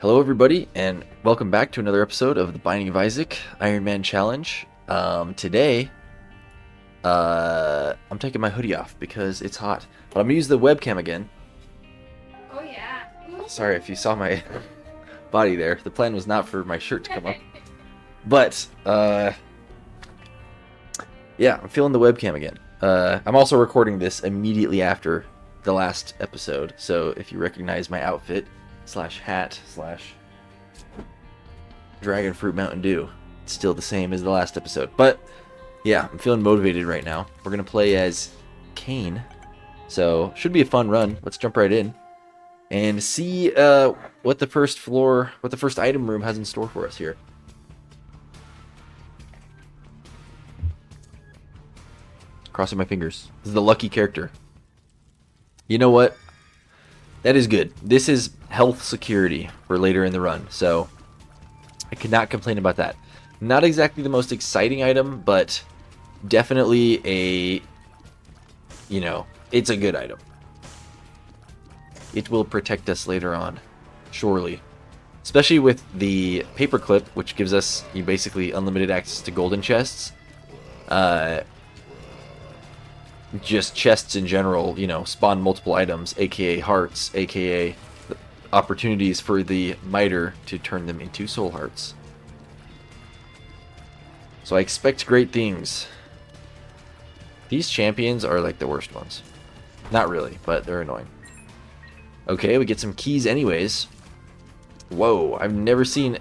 Hello, everybody, and welcome back to another episode of the Binding of Isaac Ironman Challenge. Today, I'm taking my hoodie off because it's hot, but I'm gonna use the webcam again. Oh yeah. Sorry if you saw my body there. The plan was not for my shirt to come up, but yeah, I'm feeling the webcam again. I'm also recording this immediately after the last episode, so if you recognize my outfit / hat / Dragon Fruit Mountain Dew, it's still the same as the last episode. But yeah, I'm feeling motivated right now. We're gonna play as Kane, so should be a fun run. Let's jump right in and see what the first item room has in store for us here. Crossing my fingers. This is the lucky character. You know what? That is good. This is health security for later in the run, so I could not complain about that. Not exactly the most exciting item, but definitely it's a good item. It will protect us later on, surely. Especially with the paperclip, which gives us basically unlimited access to golden chests. Just chests in general, spawn multiple items, aka hearts, aka opportunities for the miter to turn them into soul hearts. So I expect great things. These champions are like the worst ones. Not really, but they're annoying. Okay, we get some keys anyways. Whoa, I've never seen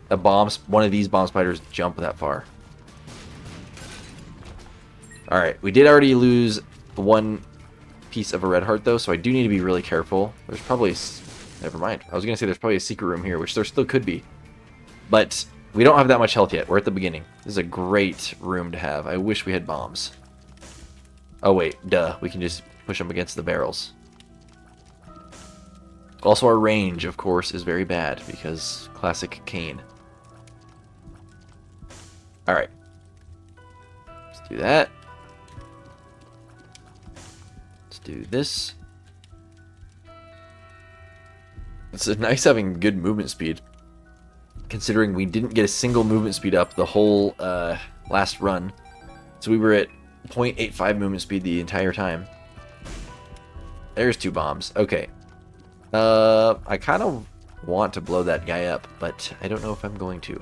one of these bomb spiders jump that far. Alright, we did already lose one piece of a red heart though, so I do need to be really careful. There's probably... Never mind. I was going to say there's probably a secret room here, which there still could be. But we don't have that much health yet. We're at the beginning. This is a great room to have. I wish we had bombs. Oh wait, duh. We can just push them against the barrels. Also, our range, of course, is very bad because classic Kane. Alright. Let's do that. Let's do this. It's nice having good movement speed, considering we didn't get a single movement speed up the whole last run. So we were at 0.85 movement speed the entire time. There's two bombs. Okay. I kind of want to blow that guy up, but I don't know if I'm going to.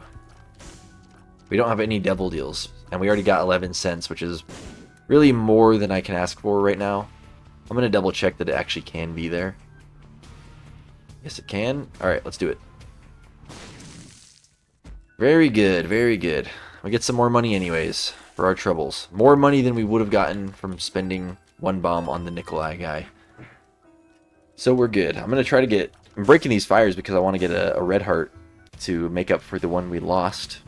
We don't have any devil deals, and we already got 11 cents, which is really more than I can ask for right now. I'm going to double check that it actually can be there. Yes, it can. Alright, let's do it. Very good, very good. We get some more money anyways for our troubles. More money than we would have gotten from spending one bomb on the Nikolai guy. So we're good. I'm going to try to get... I'm breaking these fires because I want to get a red heart to make up for the one we lost.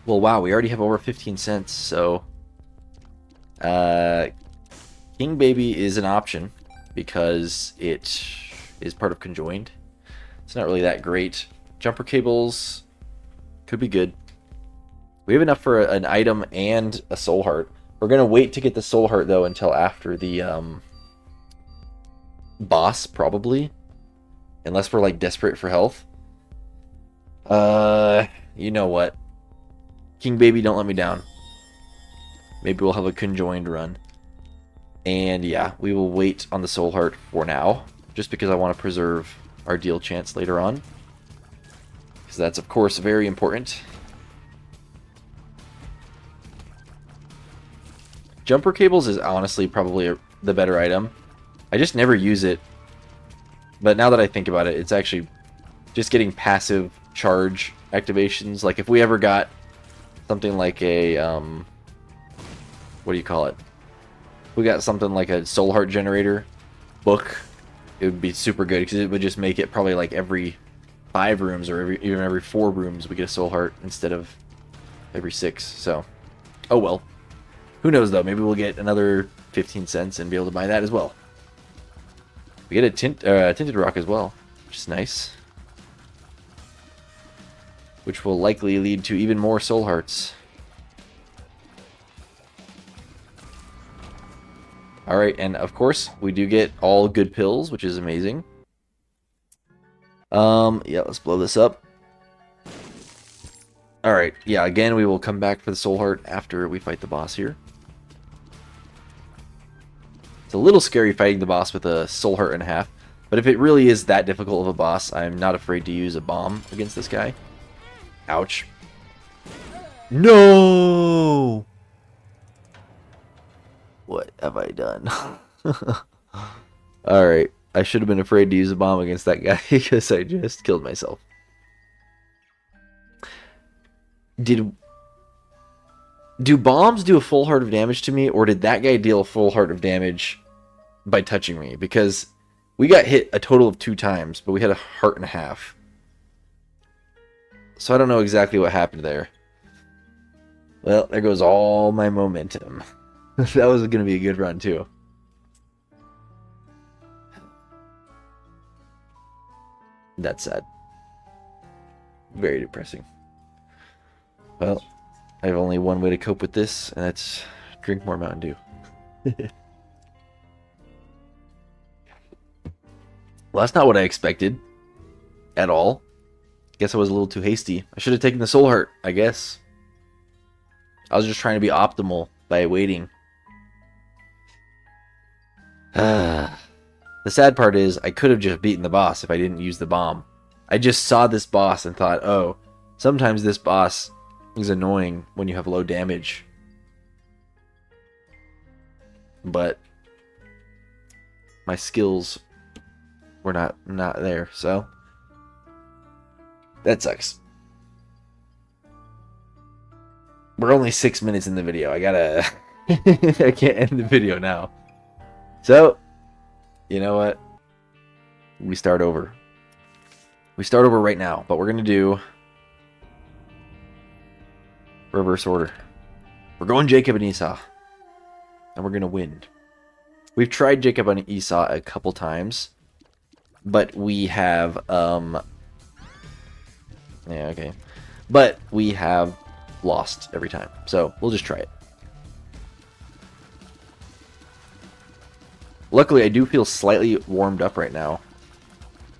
Well, wow, we already have over 15 cents, so... King Baby is an option because it is part of Conjoined. It's not really that great. Jumper cables could be good. We have enough for an item and a soul heart. We're going to wait to get the soul heart, though, until after the boss, probably. Unless we're, like, desperate for health. You know what? King Baby, don't let me down. Maybe we'll have a Conjoined run. And, yeah, we will wait on the soul heart for now. Just because I want to preserve our deal chance later on. Because that's, of course, very important. Jumper cables is honestly probably the better item. I just never use it. But now that I think about it, it's actually just getting passive charge activations. Like if we ever got something like a... what do you call it? We got something like a soul heart generator book. It would be super good because it would just make it probably like every 5 rooms or even every 4 rooms we get a soul heart instead of every 6. So, oh well. Who knows though? Maybe we'll get another 15 cents and be able to buy that as well. We get a tinted rock as well, which is nice. Which will likely lead to even more soul hearts. Alright, and of course, we do get all good pills, which is amazing. Yeah, let's blow this up. Alright, yeah, again, we will come back for the soul heart after we fight the boss here. It's a little scary fighting the boss with a soul heart and a half, but if it really is that difficult of a boss, I'm not afraid to use a bomb against this guy. Ouch. No! What have I done? Alright, I should have been afraid to use a bomb against that guy because I just killed myself. Do bombs do a full heart of damage to me, or did that guy deal a full heart of damage by touching me? Because we got hit a total of 2 times, but we had a heart and a half. So I don't know exactly what happened there. Well, there goes all my momentum. That was going to be a good run, too. That's sad. Very depressing. Well, I have only one way to cope with this, and that's drink more Mountain Dew. Well, that's not what I expected. At all. Guess I was a little too hasty. I should have taken the soul heart, I guess. I was just trying to be optimal by waiting. The sad part is, I could have just beaten the boss if I didn't use the bomb. I just saw this boss and thought, oh, sometimes this boss is annoying when you have low damage. But my skills were not there, so that sucks. We're only 6 minutes in the video. I gotta I can't end the video now. So, you know what? We start over. We start over right now, but we're gonna do reverse order. We're going Jacob and Esau, and we're gonna win. We've tried Jacob and Esau a couple times, but we have yeah, okay, but we have lost every time, so we'll just try it. Luckily, I do feel slightly warmed up right now.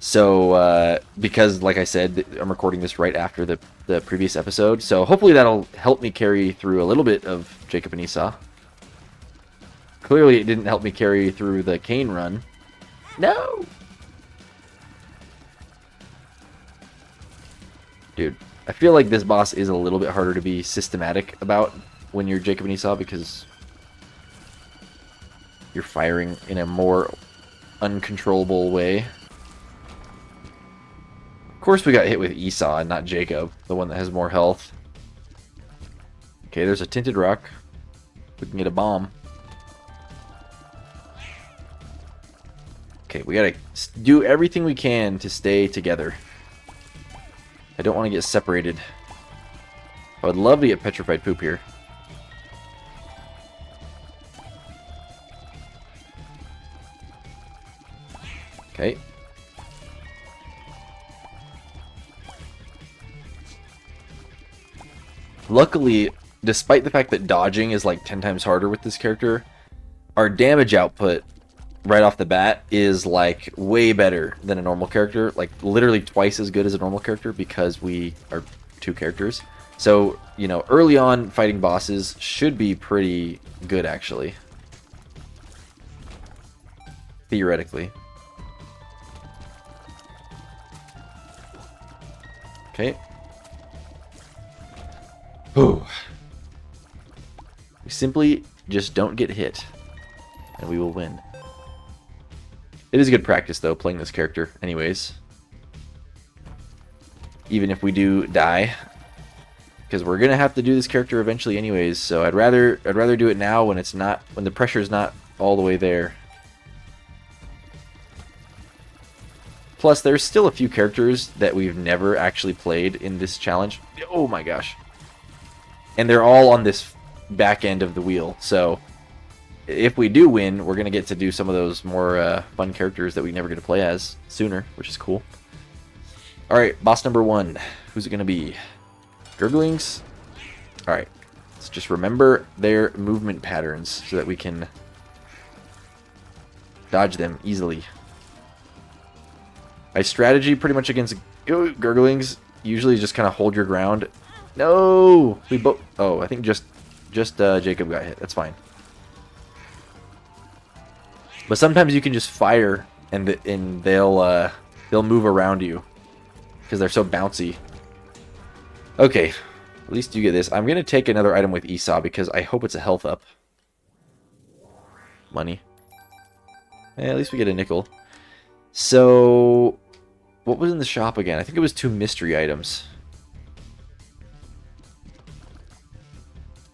So, because, like I said, I'm recording this right after the previous episode, so hopefully that'll help me carry through a little bit of Jacob and Esau. Clearly, it didn't help me carry through the Cain run. No! Dude, I feel like this boss is a little bit harder to be systematic about when you're Jacob and Esau, because you're firing in a more uncontrollable way. Of course we got hit with Esau and not Jacob, the one that has more health. Okay, there's a tinted rock. We can get a bomb. Okay, we gotta do everything we can to stay together. I don't want to get separated. I would love to get petrified poop here. Okay. Luckily, despite the fact that dodging is like 10 times harder with this character, our damage output right off the bat is like way better than a normal character. Like literally twice as good as a normal character because we are 2 characters. So, you know, early on fighting bosses should be pretty good actually. Theoretically. Okay. Ooh. We simply just don't get hit, and we will win. It is good practice, though, playing this character anyways. Even if we do die. Because we're going to have to do this character eventually anyways, so I'd rather do it now when it's not, when the pressure's not all the way there. Plus, there's still a few characters that we've never actually played in this challenge. Oh my gosh. And they're all on this back end of the wheel. So, if we do win, we're going to get to do some of those more fun characters that we never get to play as sooner, which is cool. Alright, boss number 1. Who's it going to be? Gurglings? Alright. Let's just remember their movement patterns so that we can dodge them easily. My strategy pretty much against Gurglings usually just kind of hold your ground. No! We both... Oh, I think just Jacob got hit. That's fine. But sometimes you can just fire and they'll move around you because they're so bouncy. Okay, at least you get this. I'm gonna take another item with Esau because I hope it's a health up. Money. At least we get a nickel. So, what was in the shop again? I think it was 2 mystery items.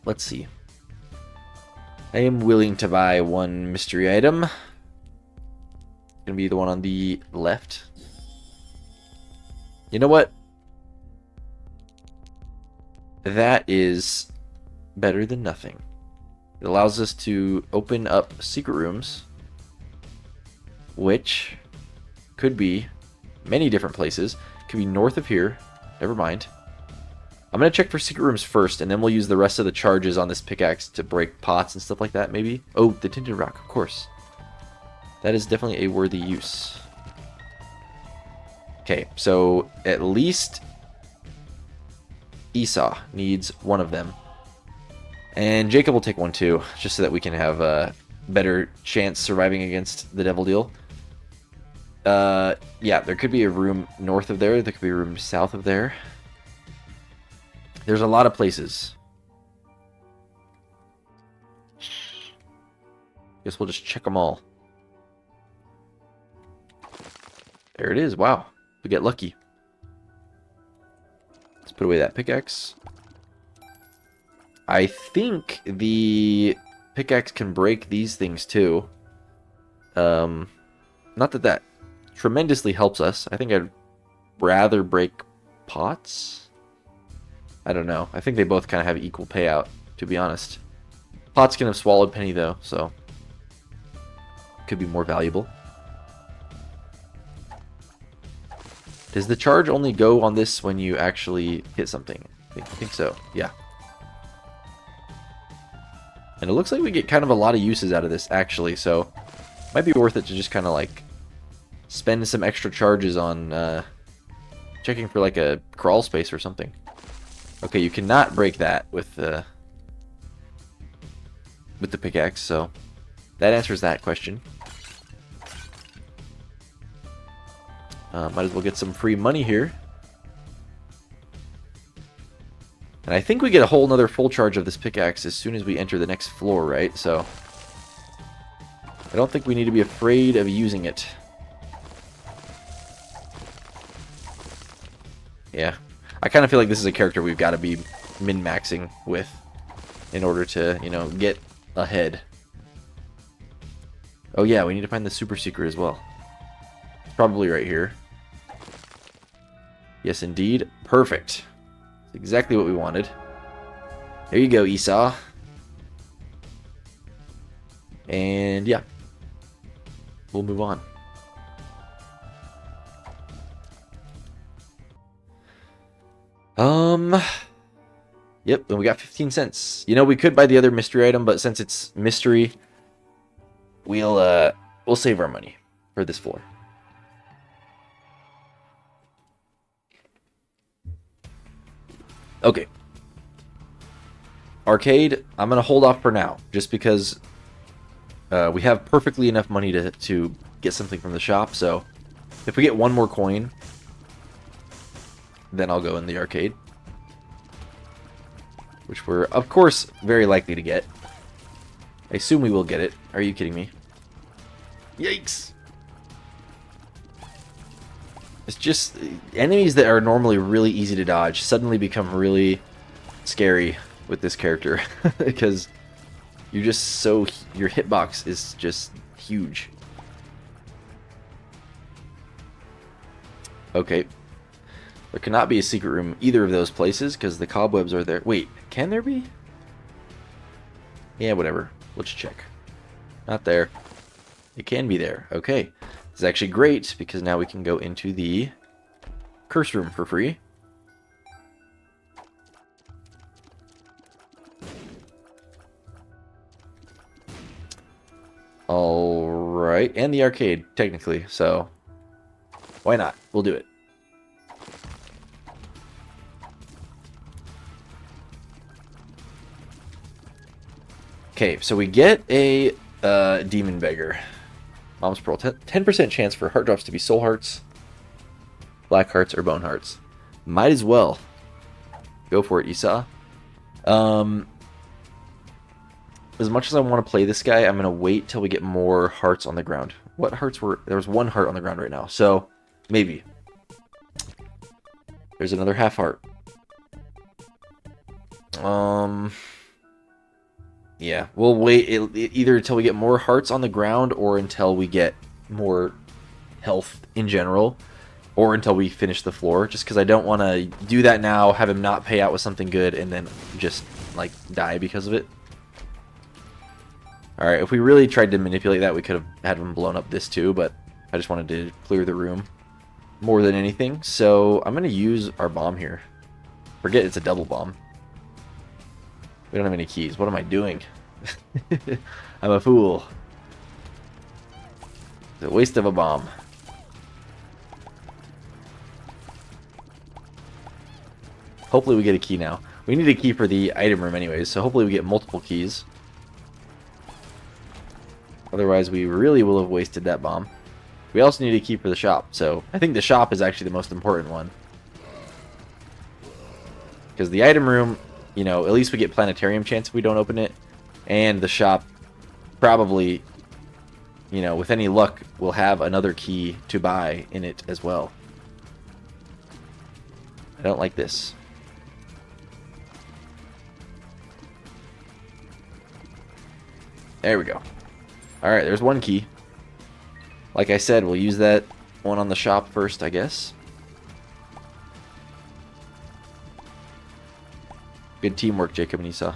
Let's see. I am willing to buy 1 mystery item. Gonna be the one on the left. You know what? That is better than nothing. It allows us to open up secret rooms, which could be many different places. Could be north of here. Never mind. I'm going to check for secret rooms first, and then we'll use the rest of the charges on this pickaxe to break pots and stuff like that, maybe. Oh, the tinted rock, of course. That is definitely a worthy use. Okay, so at least Esau needs 1 of them. And Jacob will take 1 too, just so that we can have a better chance surviving against the devil deal. Yeah, there could be a room north of there. There could be a room south of there. There's a lot of places. Guess we'll just check them all. There it is. Wow. We get lucky. Let's put away that pickaxe. I think the pickaxe can break these things too. Not that that tremendously helps us. I think I'd rather break pots. I don't know. I think they both kind of have equal payout, to be honest. Pots can have swallowed penny though, so could be more valuable. Does the charge only go on this when you actually hit something? I think so, yeah. And it looks like we get kind of a lot of uses out of this, actually, so might be worth it to just kind of like spend some extra charges on checking for like a crawl space or something. Okay, you cannot break that with the pickaxe, so that answers that question. Might as well get some free money here. And I think we get a whole nother full charge of this pickaxe as soon as we enter the next floor, right? So I don't think we need to be afraid of using it. Yeah. I kind of feel like this is a character we've got to be min-maxing with in order to, you know, get ahead. Oh yeah, we need to find the super secret as well. It's probably right here. Yes, indeed. Perfect. That's exactly what we wanted. There you go, Esau. And yeah, we'll move on. Yep, and we got 15 cents. You know, we could buy the other mystery item, but since it's mystery, we'll save our money for this floor. Okay. Arcade, I'm going to hold off for now, just because we have perfectly enough money to get something from the shop, so if we get 1 more coin, then I'll go in the arcade. Which we're, of course, very likely to get. I assume we will get it. Are you kidding me? Yikes! It's just, enemies that are normally really easy to dodge suddenly become really scary with this character. Because you're just so, your hitbox is just huge. Okay. There cannot be a secret room either of those places because the cobwebs are there. Wait, can there be? Yeah, whatever. Let's check. Not there. It can be there. Okay. This is actually great because now we can go into the curse room for free. Alright, and the arcade, technically, so Why not? We'll do it. Okay, so we get a Demon Beggar. Mom's Pearl. 10% chance for heart drops to be soul hearts, black hearts, or bone hearts. Might as well. Go for it, Esau. As much as I want to play this guy, I'm going to wait till we get more hearts on the ground. What hearts were... There was one heart on the ground right now, so maybe. There's another half heart. Yeah, we'll wait either until we get more hearts on the ground or until we get more health in general, or until we finish the floor, just because I don't want to do that now, have him not pay out with something good, and then just, like, die because of it. Alright, if we really tried to manipulate that, we could have had him blown up this too, but I just wanted to clear the room more than anything. So I'm going to use our bomb here. Forget it's a double bomb. We don't have any keys. What am I doing? I'm a fool. It's a waste of a bomb. Hopefully we get a key now. We need a key for the item room anyways, so hopefully we get multiple keys. Otherwise, we really will have wasted that bomb. We also need a key for the shop, so I think the shop is actually the most important one. Because the item room, you know, at least we get planetarium chance if we don't open it. And the shop, probably, you know, with any luck, will have another key to buy in it as well. I don't like this. There we go. Alright, there's one key. Like I said, we'll use that one on the shop first, I guess. Good teamwork, Jacob and Esau.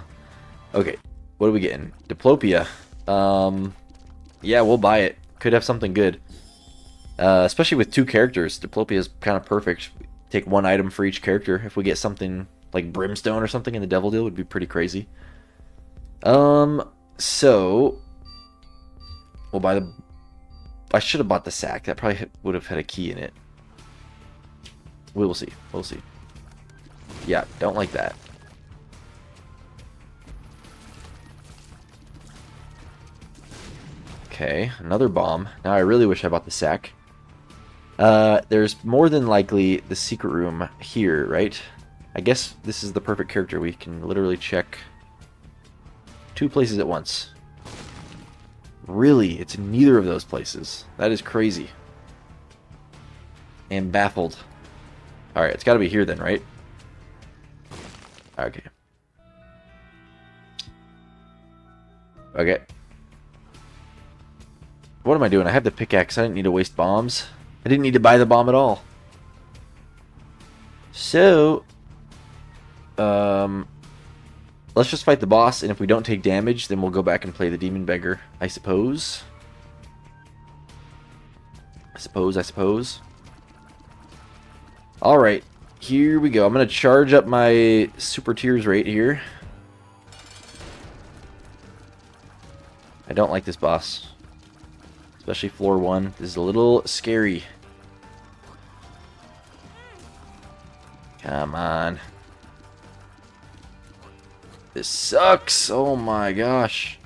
Okay, what are we getting? Diplopia. Yeah, we'll buy it. Could have something good. Especially with two characters. Diplopia is kind of perfect. Take one item for each character. If we get something like Brimstone or something in the Devil Deal, would be pretty crazy. So we'll buy the... I should have bought the sack. That probably would have had a key in it. We will see. We'll see. Yeah, don't like that. Okay, another bomb. Now I really wish I bought the sack. There's more than likely the secret room here, right? I guess this is the perfect character. We can literally check two places at once. Really? It's in neither of those places. That is crazy. And baffled. Alright, it's got to be here then, right? Okay. Okay. What am I doing? I have the pickaxe. I didn't need to waste bombs. I didn't need to buy the bomb at all. So, let's just fight the boss, and if we don't take damage, then we'll go back and play the Demon Beggar, I suppose. I suppose. Alright, here we go. I'm going to charge up my Super Tears rate here. I don't like this boss. Especially floor 1. This is a little scary. Come on. This sucks. Oh my gosh.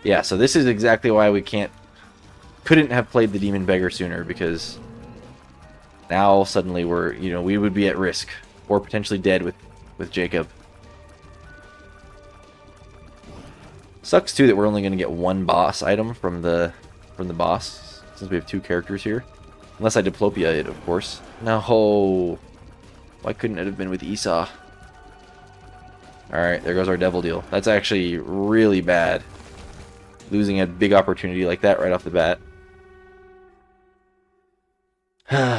Yeah, so this is exactly why we couldn't have played the Demon Beggar sooner, because now suddenly we would be at risk or potentially dead with Jacob. Sucks too that we're only going to get one boss item from the boss, since we have two characters here. Unless I Diplopia it, of course. No. Why couldn't it have been with Esau? Alright, there goes our Devil Deal. That's actually really bad. Losing a big opportunity like that right off the bat.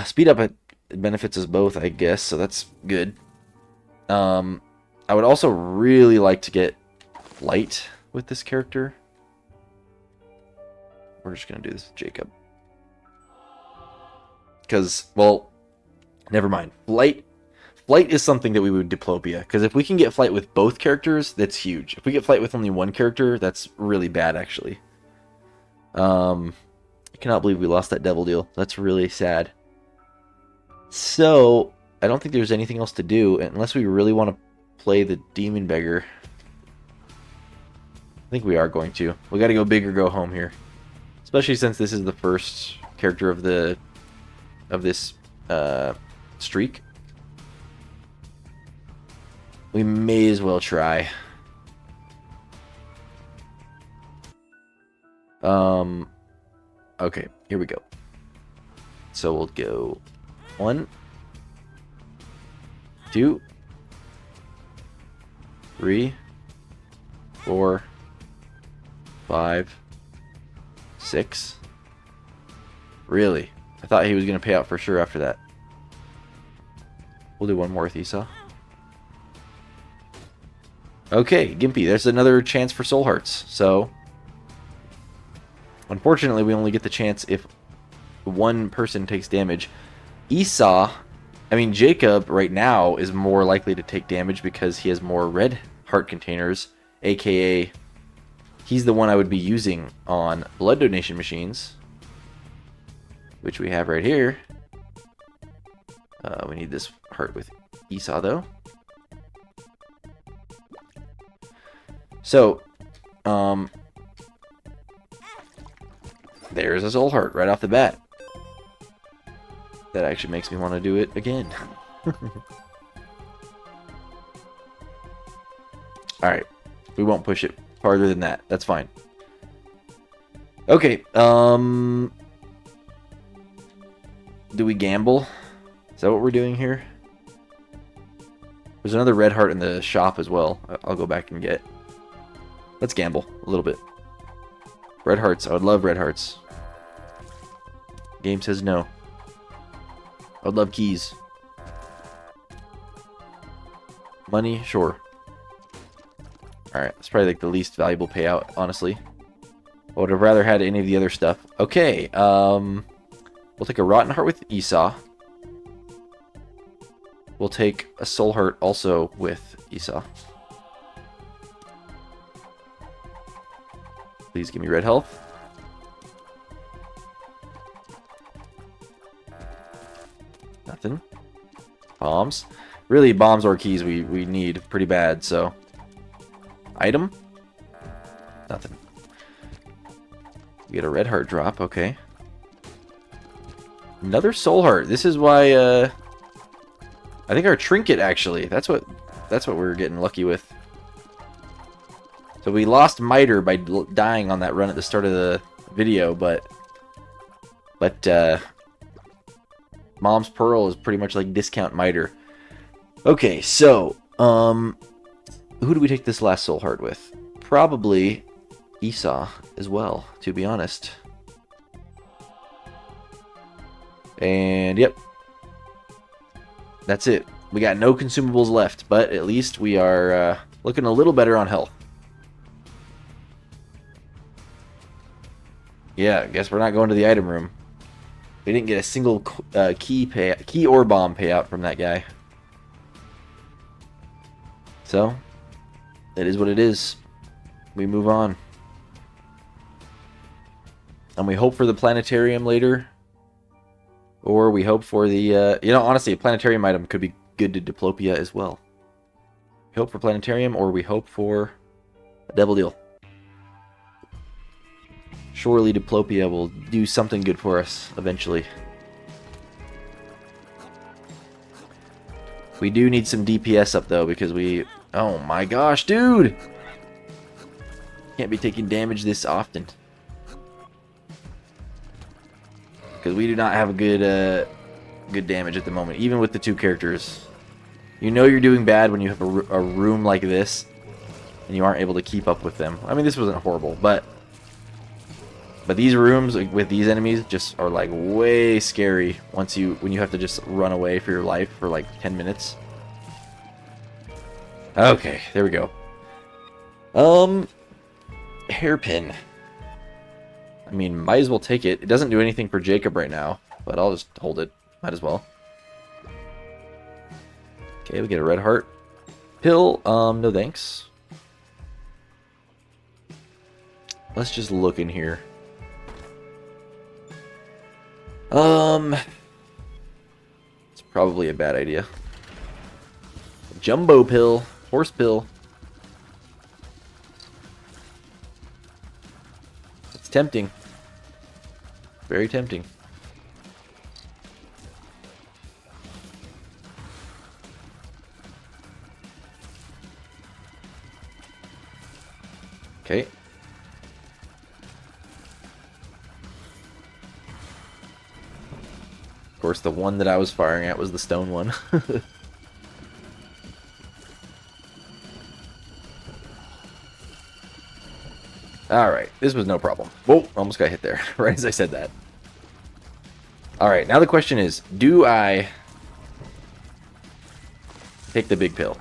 Speed up, it benefits us both, I guess, so that's good. I would also really like to get Light with this character. We're just going to do this with Jacob. Because, well, never mind. Flight is something that we would Diplopia. Because if we can get Flight with both characters, that's huge. If we get Flight with only one character, that's really bad, actually. I cannot believe we lost that Devil Deal. That's really sad. So, I don't think there's anything else to do unless we really want to play the Demon Beggar. I think we are going to. We got to go big or go home here. Especially since this is the first character of this streak. We may as well try. Okay, here we go. So we'll go 1, 2, 3, 4, 5, 6. Really? I thought he was going to pay out for sure after that. We'll do one more with Esau. Okay, Gimpy, there's another chance for Soul Hearts. So, unfortunately, we only get the chance if one person takes damage. Jacob right now is more likely to take damage because he has more red heart containers, aka he's the one I would be using on blood donation machines, which we have right here. We need this heart with Esau, though. So, there's a soul heart right off the bat. That actually makes me want to do it again. Alright. We won't push it farther than that. That's fine. Okay. Do we gamble? Is that what we're doing here? There's another red heart in the shop as well. I'll go back and get. Let's gamble a little bit. Red hearts. I would love red hearts. Game says no. I would love keys. Money? Sure. Alright, that's probably like the least valuable payout, honestly. I would have rather had any of the other stuff. Okay, we'll take a Rotten Heart with Esau. We'll take a Soul Heart also with Esau. Please give me red health. Nothing. Bombs. Really, bombs or keys we need pretty bad, so. Item? Nothing. We get a red heart drop, okay. Another soul heart. This is why, I think our trinket, actually. That's what we're getting lucky with. So we lost Miter by dying on that run at the start of the video, but Mom's Pearl is pretty much like discount Miter. Okay, so, who do we take this last soul heart with? Probably Esau as well, to be honest. And, yep. That's it. We got no consumables left, but at least we are looking a little better on health. Yeah, I guess we're not going to the item room. We didn't get a single key or bomb payout from that guy. So, it is what it is. We move on. And we hope for the planetarium later. Or we hope for the... honestly, a planetarium item could be good to Diplopia as well. We hope for planetarium, or we hope for a devil deal. Surely Diplopia will do something good for us eventually. We do need some DPS up though, because we... Oh my gosh, dude! Can't be taking damage this often. Because we do not have a good damage at the moment, even with the two characters. You know you're doing bad when you have a room like this, and you aren't able to keep up with them. I mean, this wasn't horrible, but these rooms with these enemies just are like way scary when you have to just run away for your life for like 10 minutes. Okay, there we go. Hairpin. I mean, might as well take it. It doesn't do anything for Jacob right now, but I'll just hold it. Might as well. Okay, we get a red heart. Pill, no thanks. Let's just look in here. It's probably a bad idea. Jumbo pill. Horse pill. It's tempting. Very tempting. Okay. Of course, the one that I was firing at was the stone one. Alright, this was no problem. Whoa, almost got hit there, right as I said that. Alright, now the question is, do I take the big pill?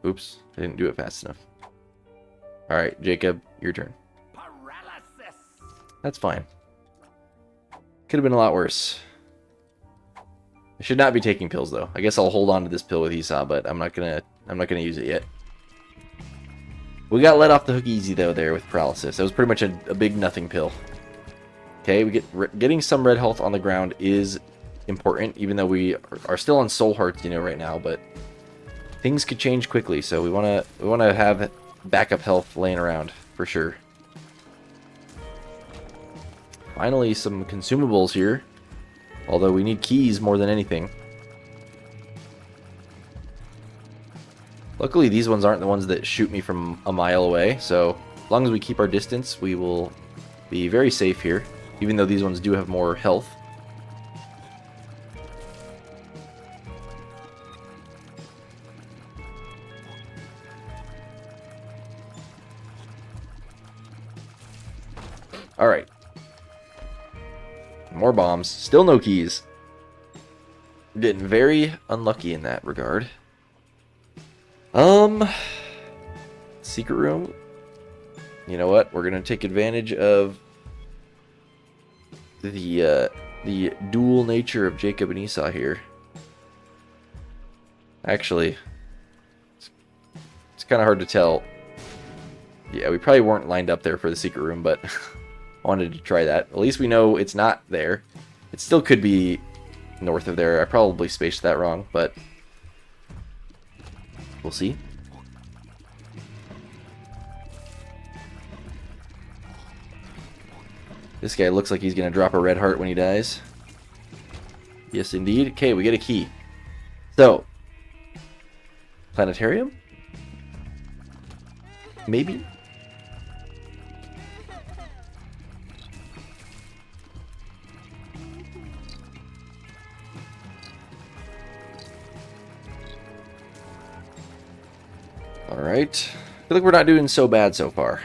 Oops, I didn't do it fast enough. Alright, Jacob, your turn. Paralysis. That's fine. Could have been a lot worse. I should not be taking pills though. I guess I'll hold on to this pill with Esau, but I'm not gonna use it yet. We got let off the hook easy though there with paralysis. That was pretty much a big nothing pill. Okay, getting some red health on the ground is important, even though we are still on soul hearts, you know, right now. But things could change quickly, so we wanna have backup health laying around for sure. Finally, some consumables here. Although we need keys more than anything. Luckily, these ones aren't the ones that shoot me from a mile away. So, as long as we keep our distance, we will be very safe here. Even though these ones do have more health. Alright. More bombs. Still no keys. Getting very unlucky in that regard. Secret room. You know what? We're gonna take advantage of the dual nature of Jacob and Esau here. Actually, it's kind of hard to tell. Yeah, we probably weren't lined up there for the secret room, but wanted to try that. At least we know it's not there. It still could be north of there. I probably spaced that wrong, but we'll see. This guy looks like he's going to drop a red heart when he dies. Yes, indeed. Okay, we get a key. So, planetarium? Maybe? Alright. I feel like we're not doing so bad so far.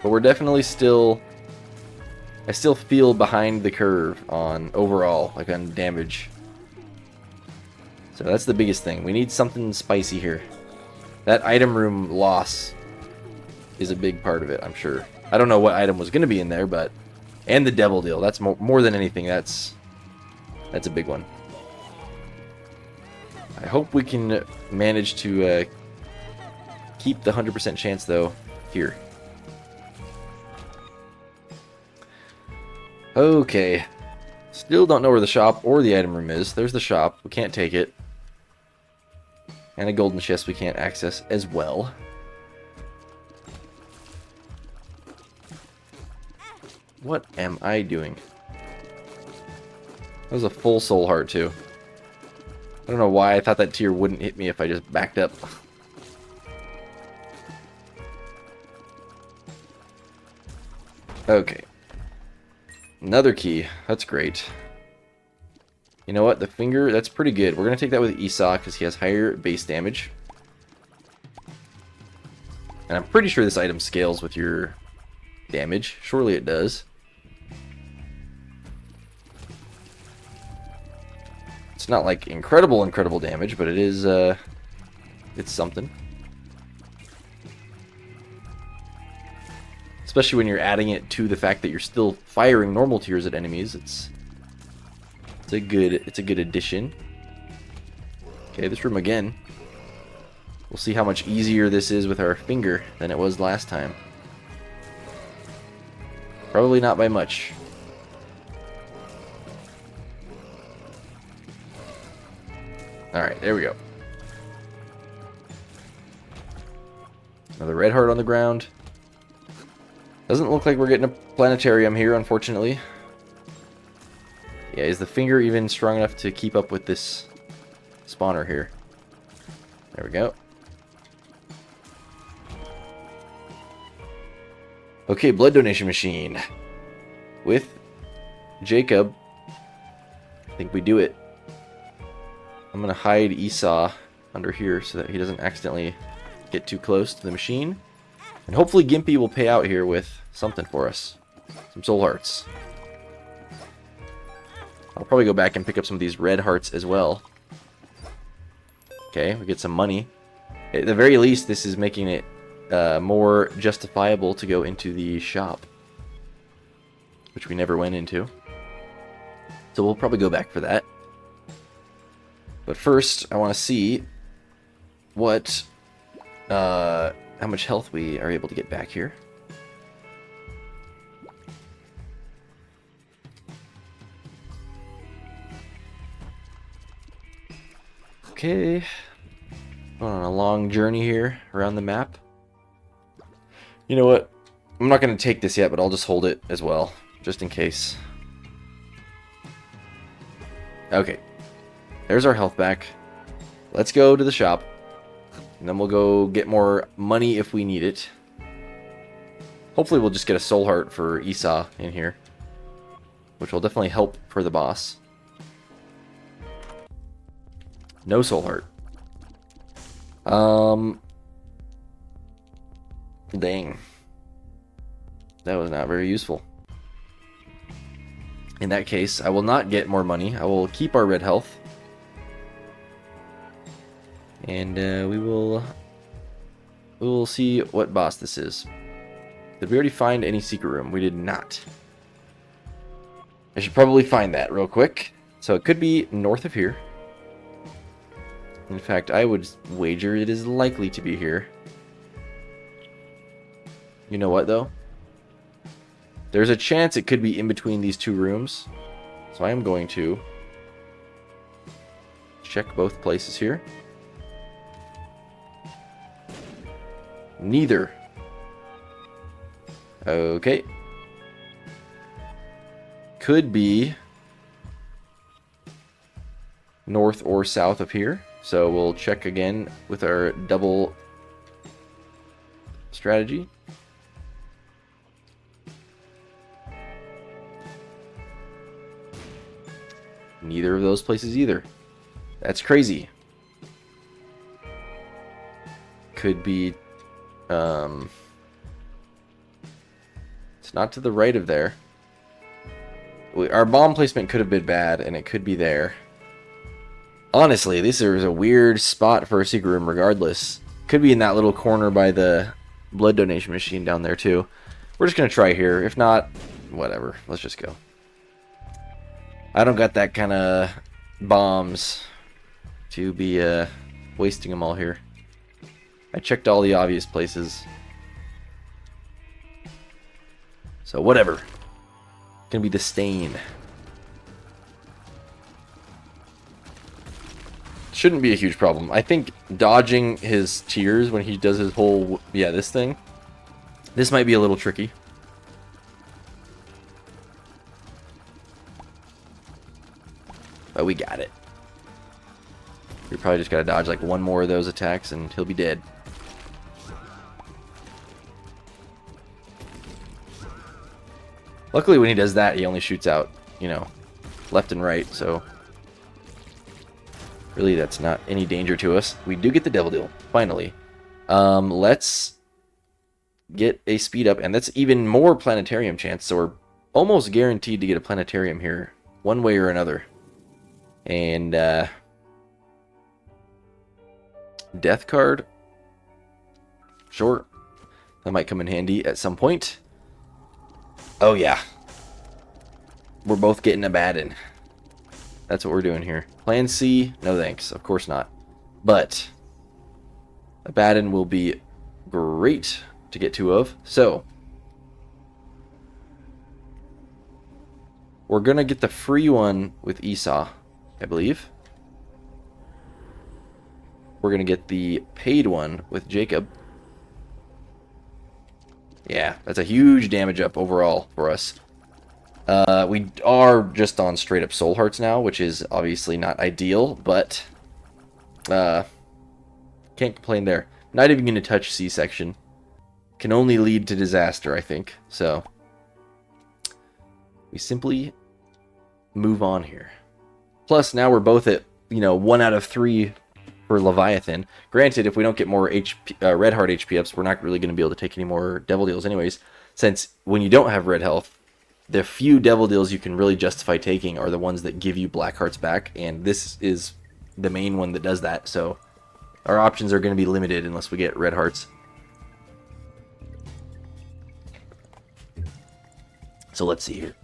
But we're definitely still... I still feel behind the curve on overall, like on damage. So that's the biggest thing. We need something spicy here. That item room loss is a big part of it, I'm sure. I don't know what item was going to be in there, but... And the devil deal. That's more than anything. That's a big one. I hope we can manage to keep the 100% chance, though, here. Okay. Still don't know where the shop or the item room is. There's the shop. We can't take it. And a golden chest we can't access as well. What am I doing? That was a full soul heart, too. I don't know why I thought that tier wouldn't hit me if I just backed up. Okay. Another key. That's great. You know what? The finger, that's pretty good. We're going to take that with Esau because he has higher base damage. And I'm pretty sure this item scales with your damage. Surely it does. It's not like incredible damage, but it is, it's something. Especially when you're adding it to the fact that you're still firing normal tiers at enemies. It's a good addition. Okay, this room again. We'll see how much easier this is with our finger than it was last time. Probably not by much. Alright, there we go. Another red heart on the ground. Doesn't look like we're getting a planetarium here, unfortunately. Yeah, is the finger even strong enough to keep up with this spawner here? There we go. Okay, blood donation machine. With Jacob, I think we do it. I'm going to hide Esau under here so that he doesn't accidentally get too close to the machine. And hopefully Gimpy will pay out here with something for us. Some soul hearts. I'll probably go back and pick up some of these red hearts as well. Okay, we get some money. At the very least, this is making it more justifiable to go into the shop, which we never went into. So we'll probably go back for that. But first, I want to see what, how much health we are able to get back here. Okay, going on a long journey here around the map. You know what? I'm not going to take this yet, but I'll just hold it as well, just in case. Okay, there's our health back. Let's go to the shop, and then we'll go get more money if we need it. Hopefully we'll just get a soul heart for Esau in here, which will definitely help for the boss. No soul heart. Dang. That was not very useful. In that case, I will not get more money. I will keep our red health. And we will see what boss this is. Did we already find any secret room? We did not. I should probably find that real quick. So it could be north of here. In fact, I would wager it is likely to be here. You know what, though? There's a chance it could be in between these two rooms. So I am going to check both places here. Neither. Okay. Could be north or south of here. So we'll check again with our double strategy. Neither of those places either. That's crazy. Could be... it's not to the right of there. Our bomb placement could have been bad, and it could be there. Honestly, this is a weird spot for a secret room regardless. Could be in that little corner by the blood donation machine down there too. We're just going to try here. If not, whatever. Let's just go. I don't got that kind of bombs to be wasting them all here. I checked all the obvious places. So whatever. Gonna be the stain. Shouldn't be a huge problem. I think dodging his tears when he does his whole... yeah, this thing. This might be a little tricky. But we got it. We probably just gotta dodge like one more of those attacks and he'll be dead. Luckily when he does that, he only shoots out, you know, left and right, so... really, that's not any danger to us. We do get the Devil Deal, finally. Let's get a speed up, and that's even more planetarium chance, so we're almost guaranteed to get a planetarium here, one way or another. And, death card. Sure. That might come in handy at some point. Oh, yeah. We're both getting a Baden. That's what we're doing here. Plan C, no thanks. Of course not. But Abaddon will be great to get two of. So, we're going to get the free one with Esau, I believe. We're going to get the paid one with Jacob. Yeah, that's a huge damage up overall for us. We are just on straight up soul hearts now, which is obviously not ideal, but can't complain there. Not even going to touch C-section. Can only lead to disaster, I think. So we simply move on here. Plus, now we're both at 1 out of 3 for Leviathan. Granted, if we don't get more red heart HP ups, we're not really going to be able to take any more devil deals anyways. Since when you don't have red health, the few devil deals you can really justify taking are the ones that give you black hearts back, and this is the main one that does that. So our options are going to be limited unless we get red hearts. So let's see here.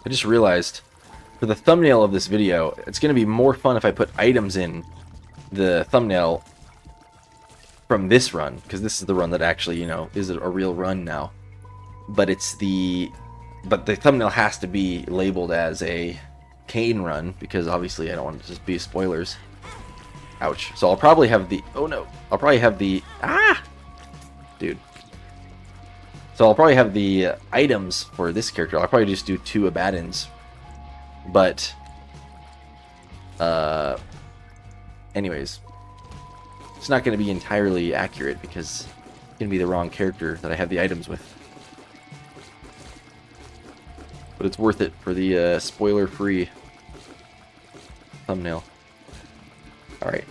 I just realized for the thumbnail of this video, it's going to be more fun if I put items in the thumbnail from this run, because this is the run that actually, is a real run now. But the thumbnail has to be labeled as a Kane run, because obviously I don't want it to just be spoilers. Ouch. So I'll probably have the... Oh no. I'll probably have the... Ah! Dude. So I'll probably have the items for this character. I'll probably just do 2 Abaddons. But... anyways. It's not going to be entirely accurate, because it's going to be the wrong character that I have the items with. But it's worth it for the spoiler-free thumbnail. Alright.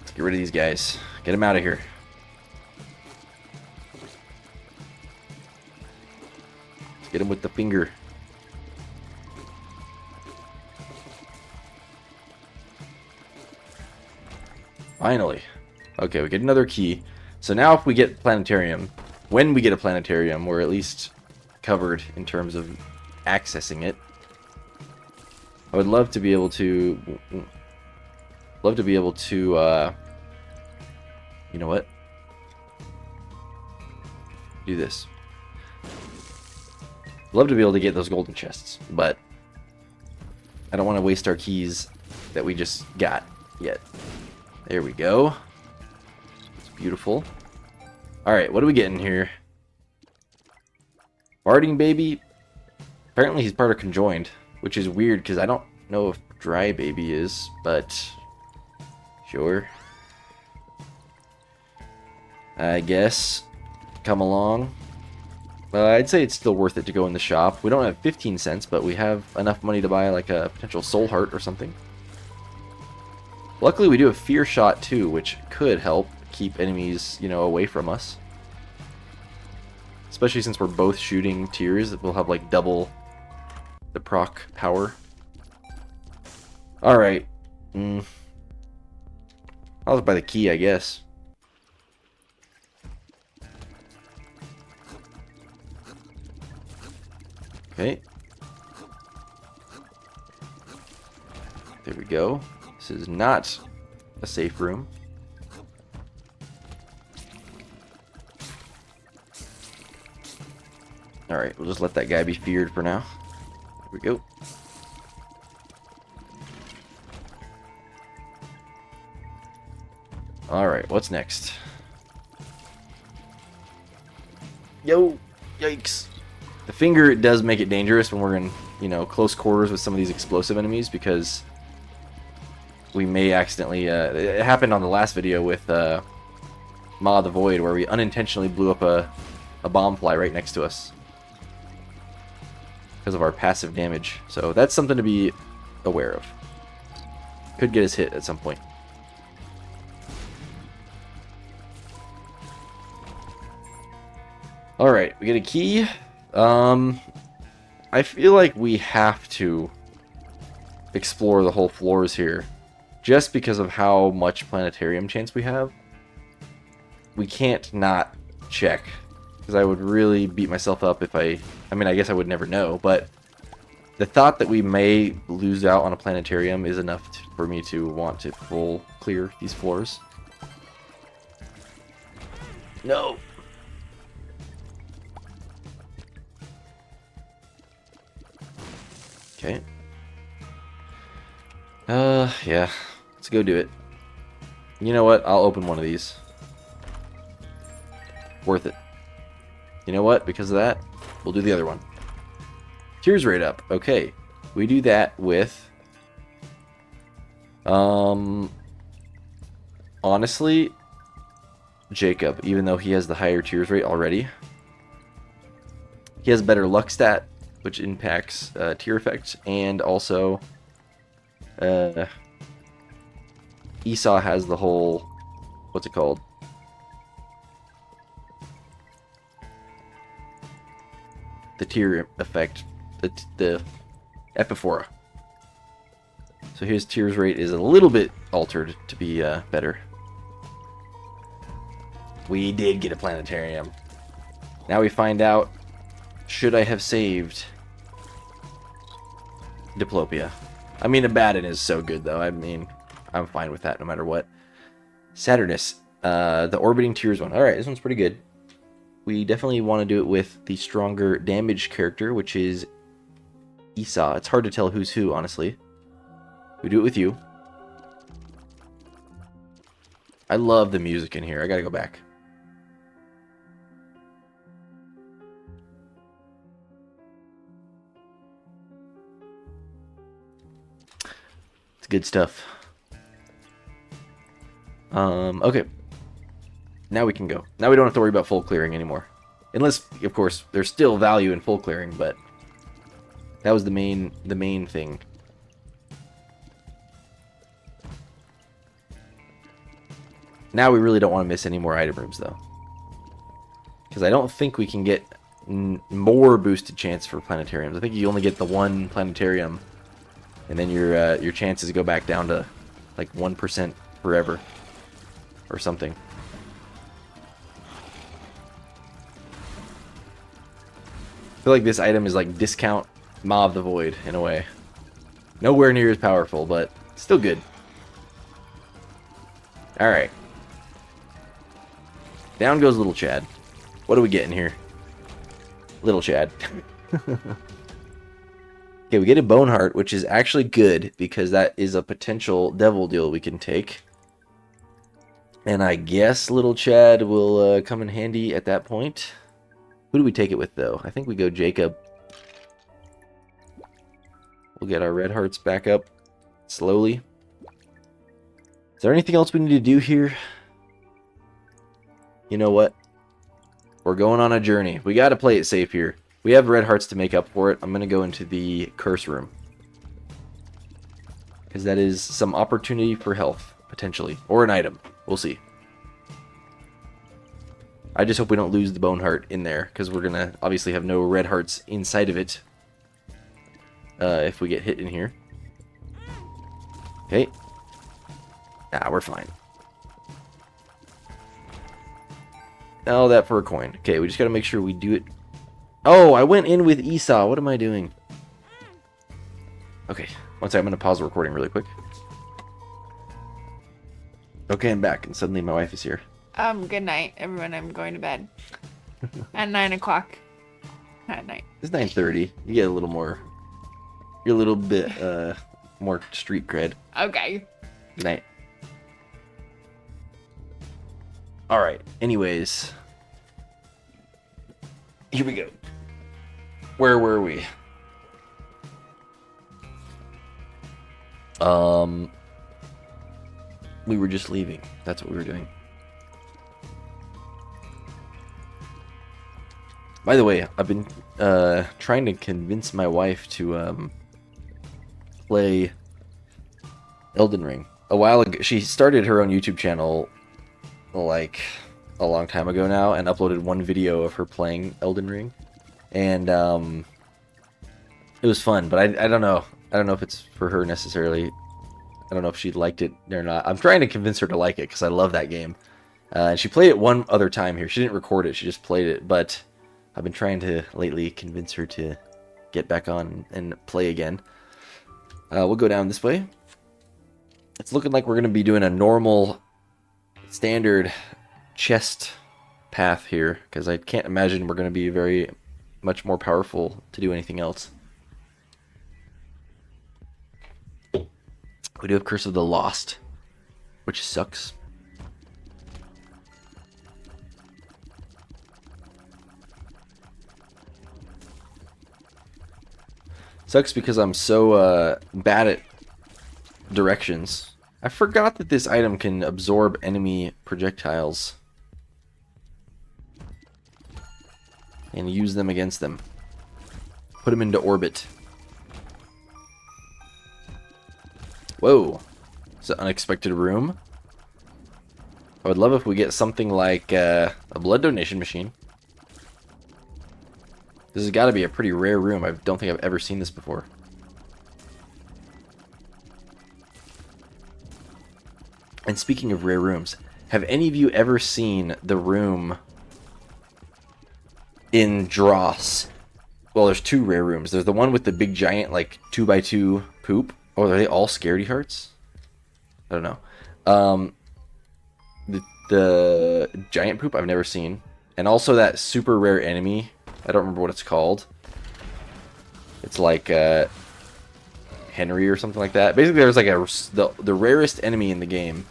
Let's get rid of these guys. Get them out of here. Let's get them with the finger. Finally. Okay, we get another key. So now if we get planetarium, when we get a planetarium, we're at least covered in terms of accessing it. I would love to be able to... you know what? Do this. Love to be able to get those golden chests, but I don't want to waste our keys that we just got yet. There we go. It's beautiful. Alright, what are we getting here? Barding Baby. Apparently he's part of Conjoined, which is weird because I don't know if Dry Baby is, but sure. I guess. Come along. I'd say it's still worth it to go in the shop. We don't have 15 cents, but we have enough money to buy like a potential soul heart or something. Luckily, we do have Fear Shot too, which could help keep enemies, away from us. Especially since we're both shooting tiers, we'll have like double the proc power. Alright. I'll just buy the key, I guess. Okay. There we go. This is not a safe room. Alright, we'll just let that guy be feared for now. There we go. Alright, what's next? Yo! Yikes! The finger does make it dangerous when we're in, close quarters with some of these explosive enemies, because we may accidentally... it happened on the last video with Ma the Void, where we unintentionally blew up a bomb fly right next to us because of our passive damage. So that's something to be aware of. Could get us hit at some point. Alright, we get a key. I feel like we have to explore the whole floors here, just because of how much planetarium chance we have. We can't not check, because I would really beat myself up if I mean, I guess I would never know, but The thought that we may lose out on a planetarium is enough for me to want to full clear these floors. No! Okay. Yeah. Let's go do it. You know what? I'll open one of these. Worth it. You know what? Because of that, we'll do the other one. Tears rate up. Okay. We do that with... honestly, Jacob, even though he has the higher tears rate already. He has better luck stat, which impacts tear effect, and also Esau has the whole, what's it called? The tear effect, the epiphora. So his tears rate is a little bit altered to be better. We did get a planetarium. Now we find out, should I have saved Diplopia? I mean, Abaddon is so good, though. I mean, I'm fine with that no matter what. Saturnus, the orbiting tears one. Alright, this one's pretty good. We definitely want to do it with the stronger damage character, which is Esau. It's hard to tell who's who, honestly. We do it with you. I love the music in here. I gotta go back. It's good stuff. Okay. Now we can go. Now we don't have to worry about full clearing anymore. Unless, of course, there's still value in full clearing, but that was the main thing. Now we really don't want to miss any more item rooms, though. Because I don't think we can get more boosted chance for planetariums. I think you only get the one planetarium, and then your chances go back down to like 1% forever, or something. I feel like this item is like discount Maw of the Void in a way. Nowhere near as powerful, but still good. Alright. Down goes Little Chad. What are we getting here? Little Chad. Okay, we get a Bone Heart, which is actually good, because that is a potential devil deal we can take. And I guess Little Chad will come in handy at that point. Who do we take it with, though? I think we go Jacob. We'll get our red hearts back up slowly. Is there anything else we need to do here? You know what? We're going on a journey. We got to play it safe here. We have red hearts to make up for it. I'm going to go into the curse room, because that is some opportunity for health, potentially. Or an item. We'll see. I just hope we don't lose the bone heart in there, because we're going to obviously have no red hearts inside of it if we get hit in here. Okay. Ah, we're fine. All that for a coin. Okay, we just got to make sure we do it. Oh, I went in with Esau. What am I doing? Okay, one second. I'm going to pause the recording really quick. Okay, I'm back, and suddenly my wife is here. Good night, everyone. I'm going to bed. At 9 o'clock at night. It's 9:30. You get a little more... You're a little bit more street cred. Okay. Good night. Alright, anyways. Here we go. Where were we? We were just leaving. That's what we were doing. By the way, I've been trying to convince my wife to play Elden Ring. A while ago, she started her own YouTube channel like a long time ago now, and uploaded one video of her playing Elden Ring, and it was fun. But I don't know. I don't know if it's for her necessarily. I don't know if she liked it or not. I'm trying to convince her to like it, because I love that game. And she played it one other time here. She didn't record it. She just played it. But I've been trying to lately convince her to get back on and play again. We'll go down this way. It's looking like we're going to be doing a normal, standard chest path here, because I can't imagine we're going to be very much more powerful to do anything else. We do have Curse of the Lost, which sucks. Sucks because I'm so bad at directions. I forgot that this item can absorb enemy projectiles and use them against them. Put them into orbit. Whoa. It's an unexpected room. I would love if we get something like a blood donation machine. This has got to be a pretty rare room. I don't think I've ever seen this before. And speaking of rare rooms, have any of you ever seen the room in Dross? Well, there's two rare rooms. There's the one with the big giant, like, 2x2 poop. Oh, are they all scaredy hearts? I don't know. The giant poop I've never seen. And also that super rare enemy. I don't remember what it's called. It's like Henry or something like that. Basically, there's like the rarest enemy in the game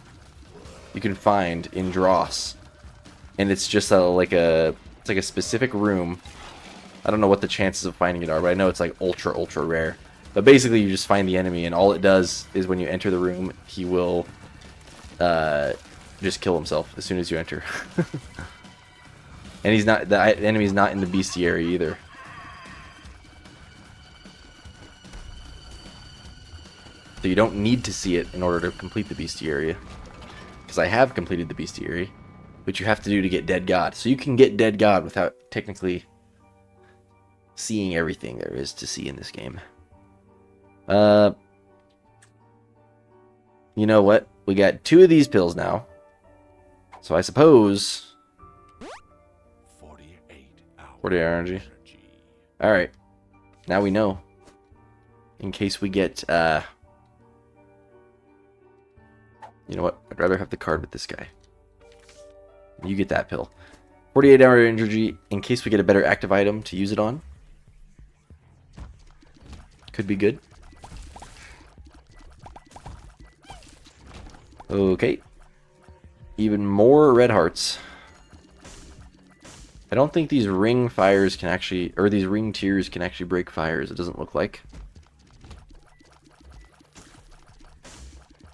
you can find in Dross, and it's just like a specific room. I don't know what the chances of finding it are, but I know it's like ultra rare. But basically, you just find the enemy, and all it does is when you enter the room, he will just kill himself as soon as you enter. And he's not, the enemy's not in the bestiary either. So you don't need to see it in order to complete the bestiary. Because I have completed the bestiary, which you have to do to get Dead God. So you can get Dead God without technically seeing everything there is to see in this game. You know what? We got 2 of these pills now. So I suppose 40 energy. Alright. Now we know. In case we get, you know what? I'd rather have the card with this guy. You get that pill. 48-hour energy in case we get a better active item to use it on. Could be good. Okay. Even more red hearts. I don't think these ring fires can actually, or these ring tiers can actually break fires. It doesn't look like.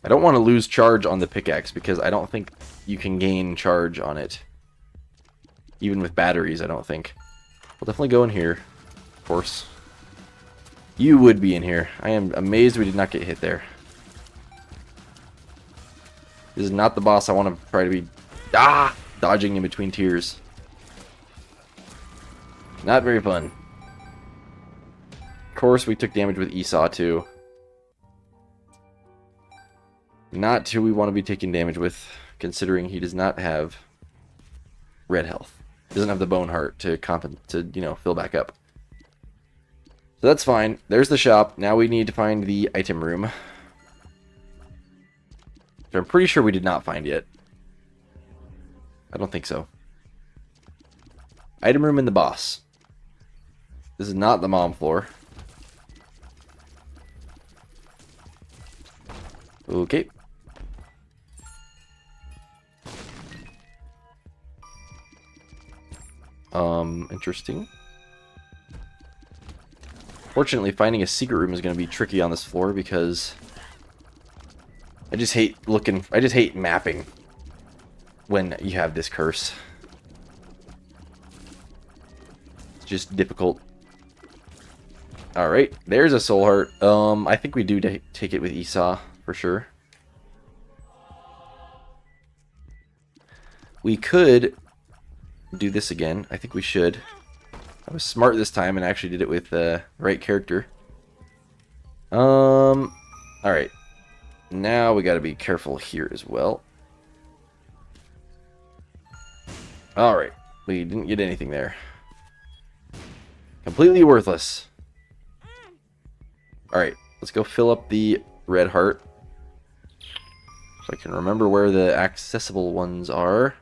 I don't want to lose charge on the pickaxe because I don't think you can gain charge on it. Even with batteries, I don't think. We'll definitely go in here, of course. You would be in here. I am amazed we did not get hit there. This is not the boss I want to try to be dodging in between tiers. Not very fun. Of course, we took damage with Esau, too. Not who we want to be taking damage with, considering he does not have red health. He doesn't have the bone heart to fill back up. So that's fine. There's the shop. Now we need to find the item room. Which I'm pretty sure we did not find yet. I don't think so. Item room in the boss. This is not the mom floor. Okay. Interesting. Fortunately, finding a secret room is going to be tricky on this floor because I just hate mapping when you have this curse. It's just difficult. Alright, there's a soul heart. I think we do take it with Esau, for sure. We could do this again. I think we should. I was smart this time and actually did it with the right character. Alright. Now we gotta be careful here as well. Alright. We didn't get anything there. Completely worthless. Alright, let's go fill up the red heart. So I can remember where the accessible ones are.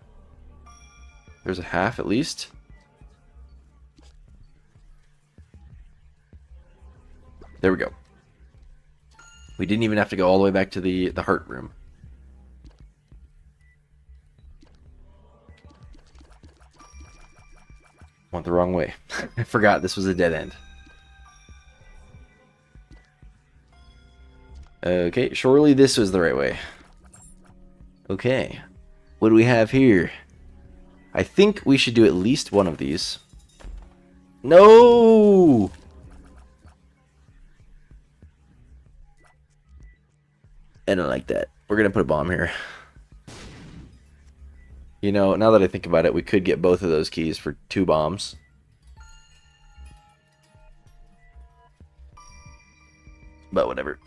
There's a half at least. There we go. We didn't even have to go all the way back to the heart room. Went the wrong way. I forgot this was a dead end. Okay, surely this was the right way. Okay. What do we have here? I think we should do at least one of these. No! I don't like that. We're going to put a bomb here. You know, now that I think about it, we could get both of those keys for 2 bombs. But whatever.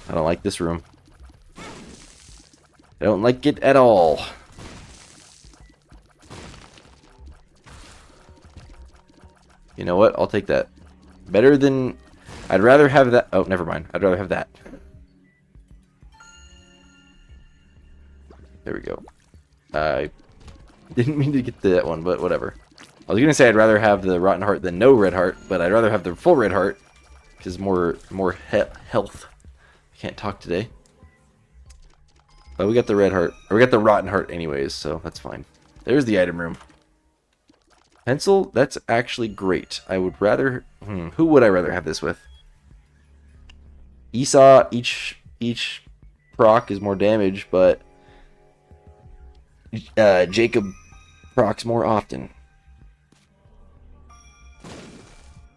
I don't like this room. I don't like it at all. You know what? I'll take that. Better than... I'd rather have that... Oh, never mind. I'd rather have that. There we go. I didn't mean to get that one, but whatever. I was going to say I'd rather have the rotten heart than no red heart, but I'd rather have the full red heart, because more health. I can't talk today. But we got the red heart. Or we got the rotten heart anyways, so that's fine. There's the item room. Pencil, that's actually great. I would rather... who would I rather have this with? Esau, each proc is more damage, but Jacob procs more often.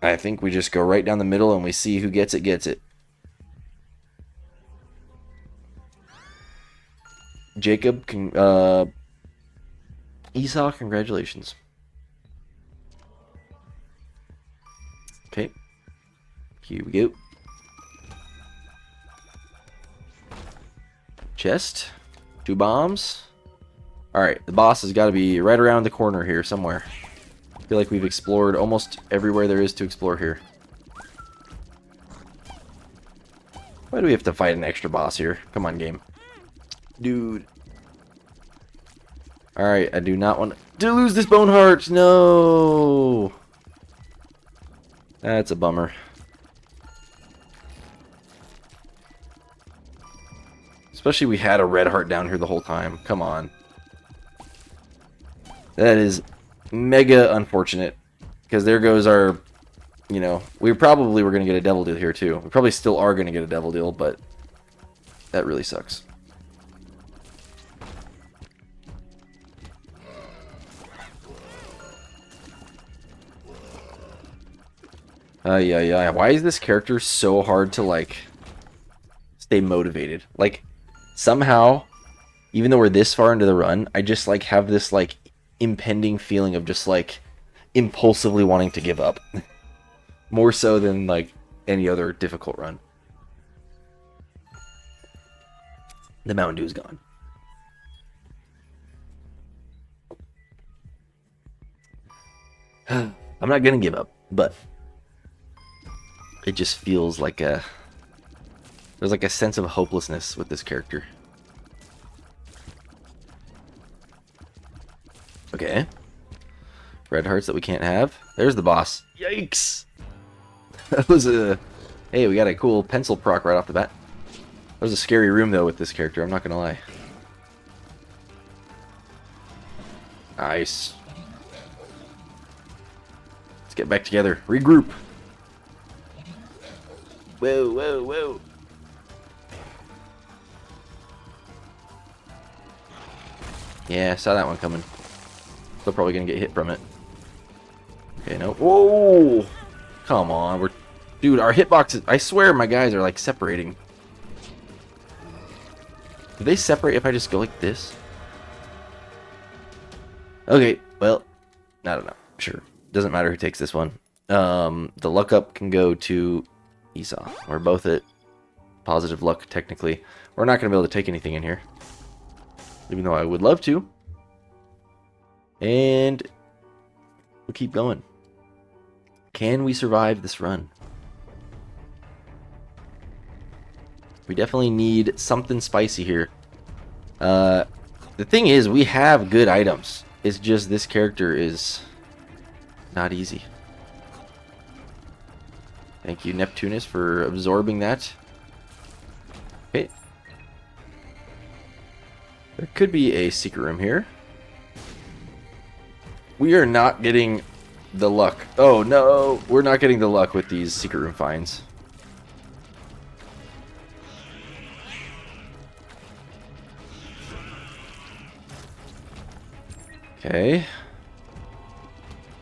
I think we just go right down the middle and we see who gets it. Jacob, Esau, congratulations. Okay. Here we go. Chest. 2 bombs. Alright, the boss has got to be right around the corner here somewhere. I feel like we've explored almost everywhere there is to explore here. Why do we have to fight an extra boss here? Come on, game. Dude. Alright, I do not want to lose this bone heart. No. That's a bummer. Especially we had a red heart down here the whole time. Come on. That is mega unfortunate. Because there goes our... You know, we probably were going to get a devil deal here too. We probably still are going to get a devil deal, but... That really sucks. Yeah. Why is this character so hard to, like, stay motivated? Like, somehow, even though we're this far into the run, I just, like, have this, like, impending feeling of just, like, impulsively wanting to give up. More so than, like, any other difficult run. The Mountain Dew is gone. I'm not gonna give up, but... It just feels like a... There's like a sense of hopelessness with this character. Okay. Red hearts that we can't have. There's the boss. Yikes! That was a... Hey, we got a cool pencil proc right off the bat. That was a scary room, though, with this character. I'm not gonna lie. Nice. Let's get back together. Regroup. Whoa. Yeah, saw that one coming. Still probably gonna get hit from it. Okay, no. Whoa! Come on, dude, our hitboxes. I swear my guys are like separating. Do they separate if I just go like this? Okay, well, I don't know. Sure, doesn't matter who takes this one. The luck up can go to Esau. We're both at positive luck, technically. We're not going to be able to take anything in here. Even though I would love to. And we'll keep going. Can we survive this run? We definitely need something spicy here. The thing is, we have good items. It's just this character is not easy. Thank you, Neptunus, for absorbing that. Okay. There could be a secret room here. We are not getting the luck. Oh, no. We're not getting the luck with these secret room finds. Okay.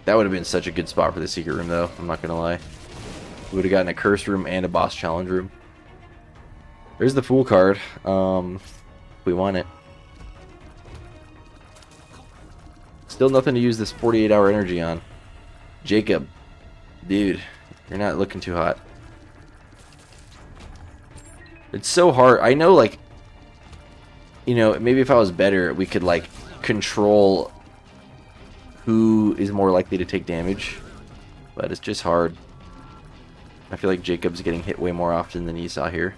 That would have been such a good spot for the secret room, though. I'm not going to lie. We would have gotten a curse room and a boss challenge room. There's the Fool card. We want it. Still nothing to use this 48-hour energy on. Jacob. Dude, you're not looking too hot. It's so hard. I know, like, you know, maybe if I was better, we could, like, control who is more likely to take damage. But it's just hard. I feel like Jacob's getting hit way more often than Esau here.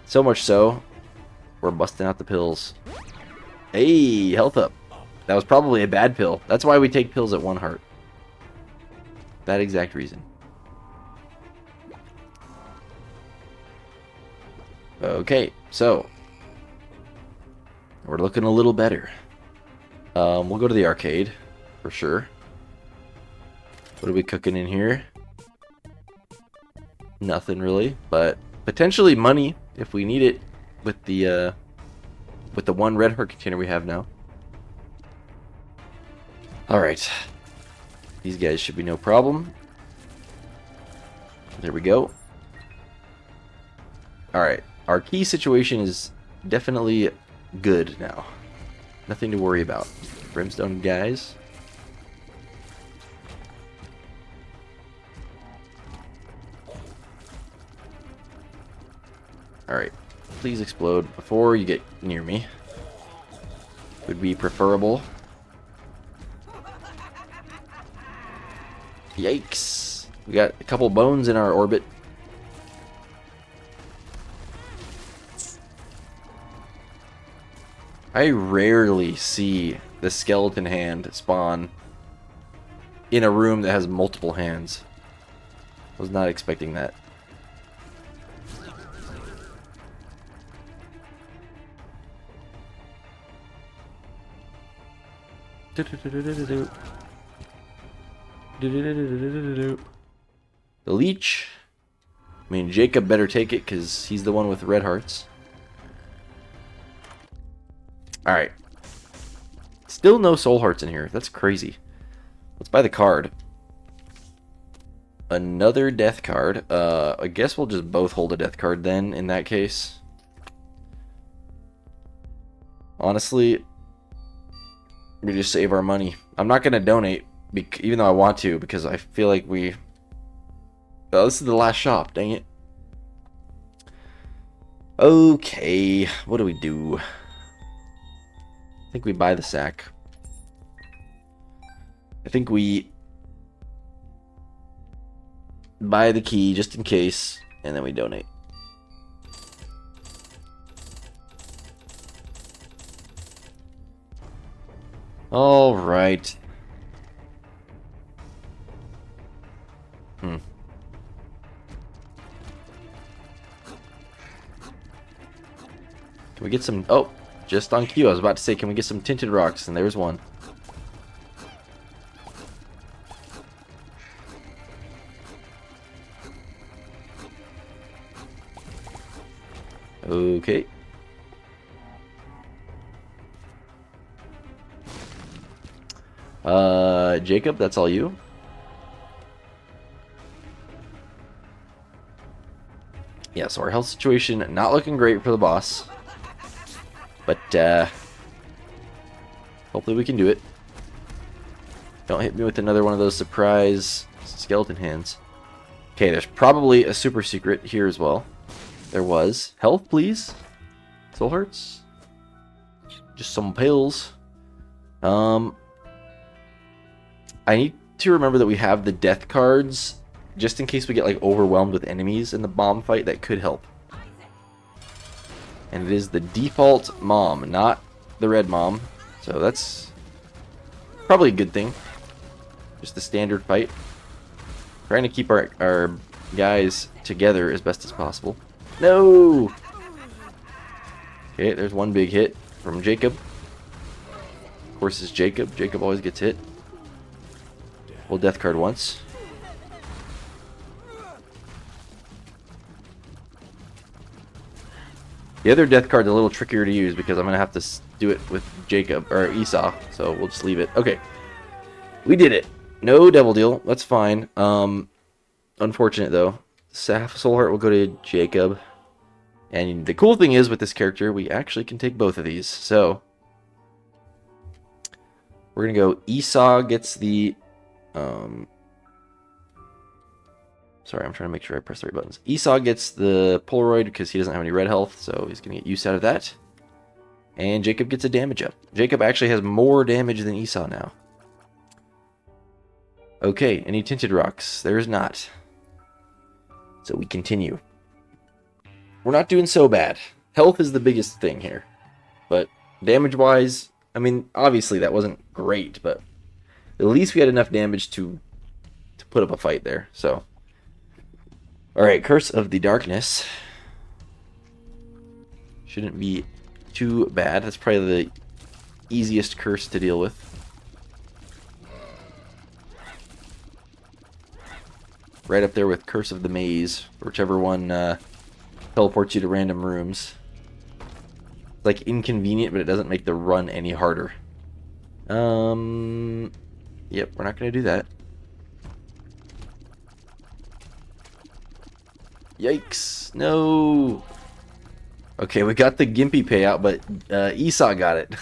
So much so, we're busting out the pills. Hey, health up. That was probably a bad pill. That's why we take pills at 1 heart. That exact reason. Okay, so we're looking a little better. We'll go to the arcade for sure. What are we cooking in here? Nothing really, but potentially money if we need it with the 1 red heart container we have now. Alright. These guys should be no problem. There we go. Alright. Our key situation is definitely good now. Nothing to worry about. Brimstone guys. Alright. Please explode before you get near me. Would be preferable. Yikes. We got a couple bones in our orbit. I rarely see the skeleton hand spawn in a room that has multiple hands. Was not expecting that. The leech. I mean, Jacob better take it because he's the one with red hearts. Alright. Still no soul hearts in here. That's crazy. Let's buy the card. Another death card. I guess we'll just both hold a death card then, in that case. Honestly, we just save our money. I'm not going to donate, even though I want to, because I feel like we... Oh, this is the last shop, dang it. Okay, what do we do? I think we buy the sack. I think we buy the key just in case, and then we donate. All right. Can we get some... Oh, just on cue. I was about to say, can we get some tinted rocks? And there's one. Okay. Jacob, that's all you. Yeah, so our health situation not looking great for the boss. But, hopefully we can do it. Don't hit me with another one of those surprise skeleton hands. Okay, there's probably a super secret here as well. There was. Health, please. Soul hearts. Just some pills. I need to remember that we have the death cards just in case we get like overwhelmed with enemies in the bomb fight. That could help. And it is the default mom, not the red mom. So that's probably a good thing. Just the standard fight. Trying to keep our guys together as best as possible. No! Okay, there's one big hit from Jacob. Of course, it's Jacob. Jacob always gets hit. We'll death card once. The other death card's a little trickier to use because I'm going to have to do it with Jacob, or Esau, so we'll just leave it. Okay. We did it. No devil deal. That's fine. Unfortunate, though. Half Soul Heart will go to Jacob. And the cool thing is, with this character, we actually can take both of these. So, we're going to go Esau gets the... Sorry, I'm trying to make sure I press the right buttons. Esau gets the Polaroid because he doesn't have any red health, so he's going to get use out of that. And Jacob gets a damage up. Jacob actually has more damage than Esau now. Okay, any tinted rocks? There is not. So we continue. We're not doing so bad. Health is the biggest thing here. But damage-wise, I mean, obviously that wasn't great, but at least we had enough damage to put up a fight there, so... Alright, Curse of the Darkness. Shouldn't be too bad. That's probably the easiest curse to deal with. Right up there with Curse of the Maze, whichever one teleports you to random rooms. It's like inconvenient, but it doesn't make the run any harder. Yep, we're not going to do that. Yikes. No. Okay, we got the Gimpy payout, but Esau got it.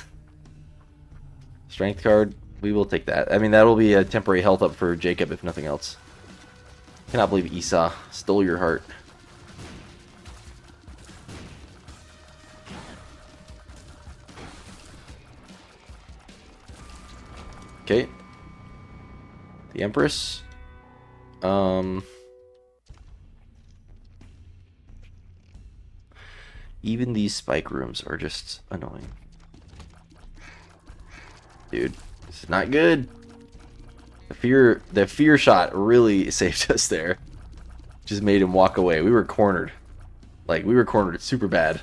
Strength card. We will take that. I mean, that'll be a temporary health up for Jacob, if nothing else. Cannot believe Esau stole your heart. Okay. The Empress. Even these spike rooms are just annoying. Dude, this is not good. The fear shot really saved us there. Just made him walk away. We were cornered. Like, we were cornered super bad.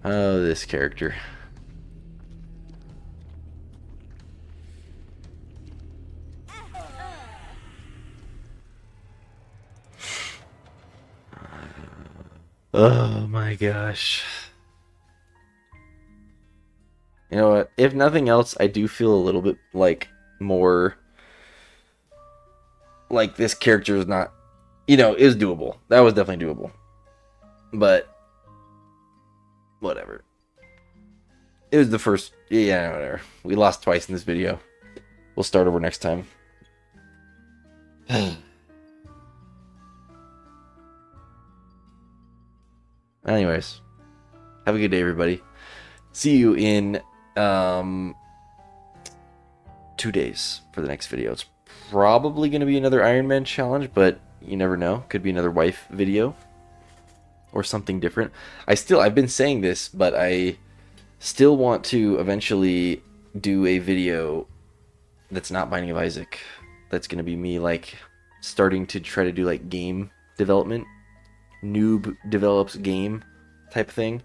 Oh, this character. Oh my gosh. You know what? If nothing else, I do feel a little bit like more like this character is not, is doable. That was definitely doable. But whatever. It was the first, yeah, whatever. We lost twice in this video. We'll start over next time. Anyways, have a good day, everybody. See you in 2 days for the next video. It's probably going to be another Ironman challenge, but you never know. Could be another wife video or something different. I've been saying this, but I still want to eventually do a video that's not Binding of Isaac. That's going to be me, like, starting to try to do, like, game development. Noob develops game type thing.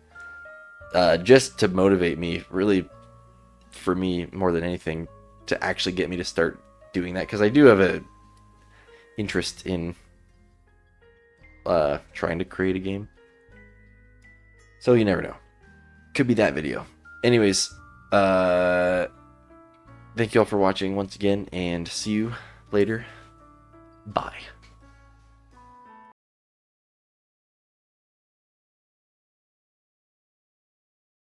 Just to motivate me, really, for me, more than anything, to actually get me to start doing that. Because I do have a interest in trying to create a game. So you never know. Could be that video. Anyways, thank you all for watching once again, and see you later. Bye.